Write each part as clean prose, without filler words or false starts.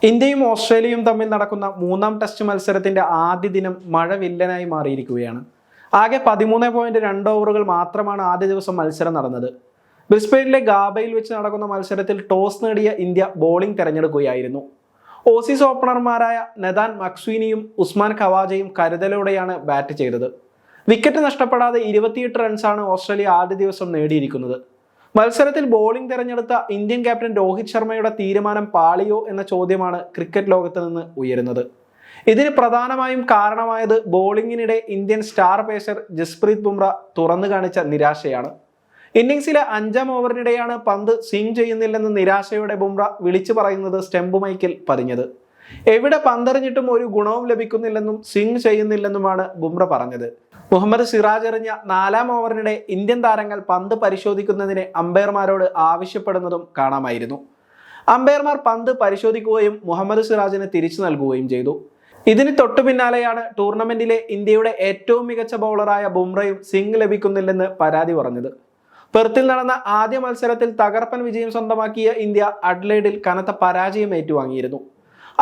ഇന്ത്യയും ഓസ്ട്രേലിയയും തമ്മിൽ നടക്കുന്ന മൂന്നാം ടെസ്റ്റ് മത്സരത്തിന്റെ ആദ്യ ദിനം മഴ വില്ലനായി മാറിയിരിക്കുകയാണ്. ആകെ 13.2 ഓവറുകൾ മാത്രമാണ് ആദ്യ ദിവസം മത്സരം നടന്നത്. ബ്രിസ്ബെയിനിലെ ഗാബയിൽ വെച്ച് നടക്കുന്ന മത്സരത്തിൽ ടോസ് നേടിയ ഇന്ത്യ ബോളിംഗ് തെരഞ്ഞെടുക്കുകയായിരുന്നു. ഓസീസ് ഓപ്പണർമാരായ നെതാൻ മക്സ്വീനിയും ഉസ്മാൻ ഖവാജയും കരുതലോടെയാണ് ബാറ്റ് ചെയ്തത്. വിക്കറ്റ് നഷ്ടപ്പെടാതെ 28 റൺസാണ് ഓസ്ട്രേലിയ ആദ്യ ദിവസം നേടിയിരിക്കുന്നത്. മത്സരത്തിൽ ബോളിംഗ് തെരഞ്ഞെടുത്ത ഇന്ത്യൻ ക്യാപ്റ്റൻ രോഹിത് ശർമ്മയുടെ തീരുമാനം പാളിയോ എന്ന ചോദ്യമാണ് ക്രിക്കറ്റ് ലോകത്ത് നിന്ന് ഉയരുന്നത്. ഇതിന് പ്രധാനമായും കാരണമായത് ബോളിംഗിനിടെ Indian star pacer Jasprit Bumrah തുറന്നു കാണിച്ച നിരാശയാണ്. ഇന്നിംഗ്സിലെ 5ാം ഓവറിനിടെയാണ് പന്ത് സ്വിംഗ് ചെയ്യുന്നില്ലെന്ന് നിരാശയോടെ ബുംറ വിളിച്ചു പറയുന്നത് സ്റ്റെമ്പ് മൈക്കിൽ പതിഞ്ഞത്. എവിടെ പന്തെറിഞ്ഞിട്ടും ഒരു ഗുണവും ലഭിക്കുന്നില്ലെന്നും സ്വിംഗ് ചെയ്യുന്നില്ലെന്നുമാണ് ബുംറ പറഞ്ഞത്. മുഹമ്മദ് സിറാജ് എറിഞ്ഞ 4ാം ഓവറിനിടെ ഇന്ത്യൻ താരങ്ങൾ പന്ത് പരിശോധിക്കുന്നതിന് അമ്പയർമാരോട് ആവശ്യപ്പെടുന്നതും കാണാമായിരുന്നു. അമ്പയർമാർ പന്ത് പരിശോധിക്കുകയും മുഹമ്മദ് സിറാജിന് തിരിച്ചു നൽകുകയും ചെയ്തു. ഇതിന് തൊട്ടു പിന്നാലെയാണ് ടൂർണമെന്റിലെ ഇന്ത്യയുടെ ഏറ്റവും മികച്ച ബൗളറായ ബുംറയും സ്വിംഗ് ലഭിക്കുന്നില്ലെന്ന് പരാതി പറഞ്ഞത്. പെർത്തിൽ നടന്ന ആദ്യ മത്സരത്തിൽ തകർപ്പൻ വിജയം സ്വന്തമാക്കിയ ഇന്ത്യ അഡ്ലൈഡിൽ കനത്ത പരാജയം ഏറ്റുവാങ്ങിയിരുന്നു.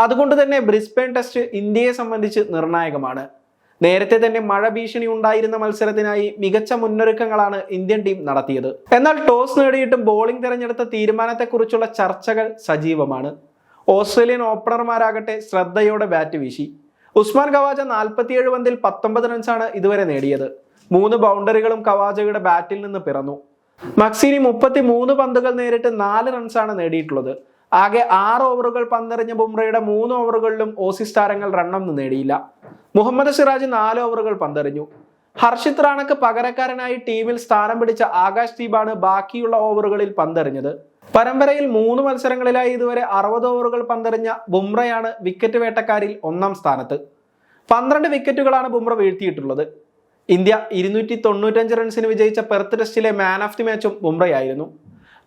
അതുകൊണ്ട് തന്നെ ബ്രിസ്ബെയിൻ ടെസ്റ്റ് ഇന്ത്യയെ സംബന്ധിച്ച് നിർണായകമാണ്. നേരത്തെ തന്നെ മഴ ഭീഷണി ഉണ്ടായിരുന്ന മത്സരത്തിനായി മികച്ച മുന്നൊരുക്കങ്ങളാണ് ഇന്ത്യൻ ടീം നടത്തിയത്. എന്നാൽ ടോസ് നേടിയിട്ടും ബോളിംഗ് തിരഞ്ഞെടുത്ത തീരുമാനത്തെക്കുറിച്ചുള്ള ചർച്ചകൾ സജീവമാണ്. ഓസ്ട്രേലിയൻ ഓപ്പണർമാരാകട്ടെ ശ്രദ്ധയോടെ ബാറ്റ് വീശി. ഉസ്മാൻ ഖവാജ 47 പന്തിൽ 19 റൺസാണ് ഇതുവരെ നേടിയത്. 3 ബൗണ്ടറികളും ഖവാജയുടെ ബാറ്റിൽ നിന്ന് പിറന്നു. മക്സീനി 33 പന്തുകൾ നേരിട്ട് 4 റൺസാണ് നേടിയിട്ടുള്ളത്. ആകെ 6 ഓവറുകൾ പന്തെറിഞ്ഞ ബുംറയുടെ 3 ഓവറുകളിലും ഓസീസ് താരങ്ങൾ റണ്ണൊന്നും നേടിയില്ല. മുഹമ്മദ് സിറാജ് 4 ഓവറുകൾ പന്തെറിഞ്ഞു. ഹർഷിത് റാണക്ക് പകരക്കാരനായി ടീമിൽ സ്ഥാനം പിടിച്ച ആകാശ് ദീപാണ് ബാക്കിയുള്ള ഓവറുകളിൽ പന്തെറിഞ്ഞത്. പരമ്പരയിൽ 3 മത്സരങ്ങളിലായി ഇതുവരെ 60 ഓവറുകൾ പന്തെറിഞ്ഞ ബുംറയാണ് വിക്കറ്റ് വേട്ടക്കാരിൽ 1ാം സ്ഥാനത്ത്. 12 വിക്കറ്റുകളാണ് ബുംറ വീഴ്ത്തിയിട്ടുള്ളത്. ഇന്ത്യ 295 റൺസിന് വിജയിച്ച പെർത്ത് ടെസ്റ്റിലെ മാൻ ഓഫ് ദി മാച്ചും ബുംറയായിരുന്നു.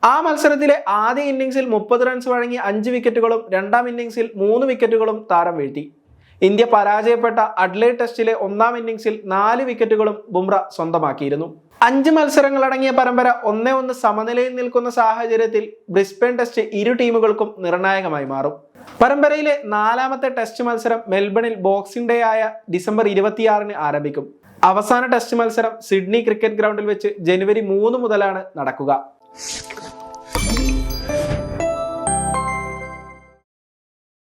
ആ മത്സരത്തിലെ ആദ്യ ഇന്നിംഗ്സിൽ 30 റൺസ് വഴങ്ങി 5 വിക്കറ്റുകളും 2ാം ഇന്നിംഗ്സിൽ 3 വിക്കറ്റുകളും താരം വീഴ്ത്തി. ഇന്ത്യ പരാജയപ്പെട്ട അഡ്ലൈഡ് ടെസ്റ്റിലെ 1ാം ഇന്നിംഗ്സിൽ 4 വിക്കറ്റുകളും ബുംറ സ്വന്തമാക്കിയിരുന്നു. 5 മത്സരങ്ങളടങ്ങിയ പരമ്പര 1-1 സമനിലയിൽ നിൽക്കുന്ന സാഹചര്യത്തിൽ ബ്രിസ്ബെയിൻ ടെസ്റ്റ് ഇരു ടീമുകൾക്കും നിർണായകമായി മാറും. പരമ്പരയിലെ 4ാമത്തെ ടെസ്റ്റ് മത്സരം മെൽബണിൽ ബോക്സിംഗ് ഡേ ആയ ഡിസംബർ 26-ന് ആരംഭിക്കും. അവസാന ടെസ്റ്റ് മത്സരം സിഡ്നി ക്രിക്കറ്റ് ഗ്രൗണ്ടിൽ വെച്ച് ജനുവരി 3 മുതലാണ് നടക്കുക.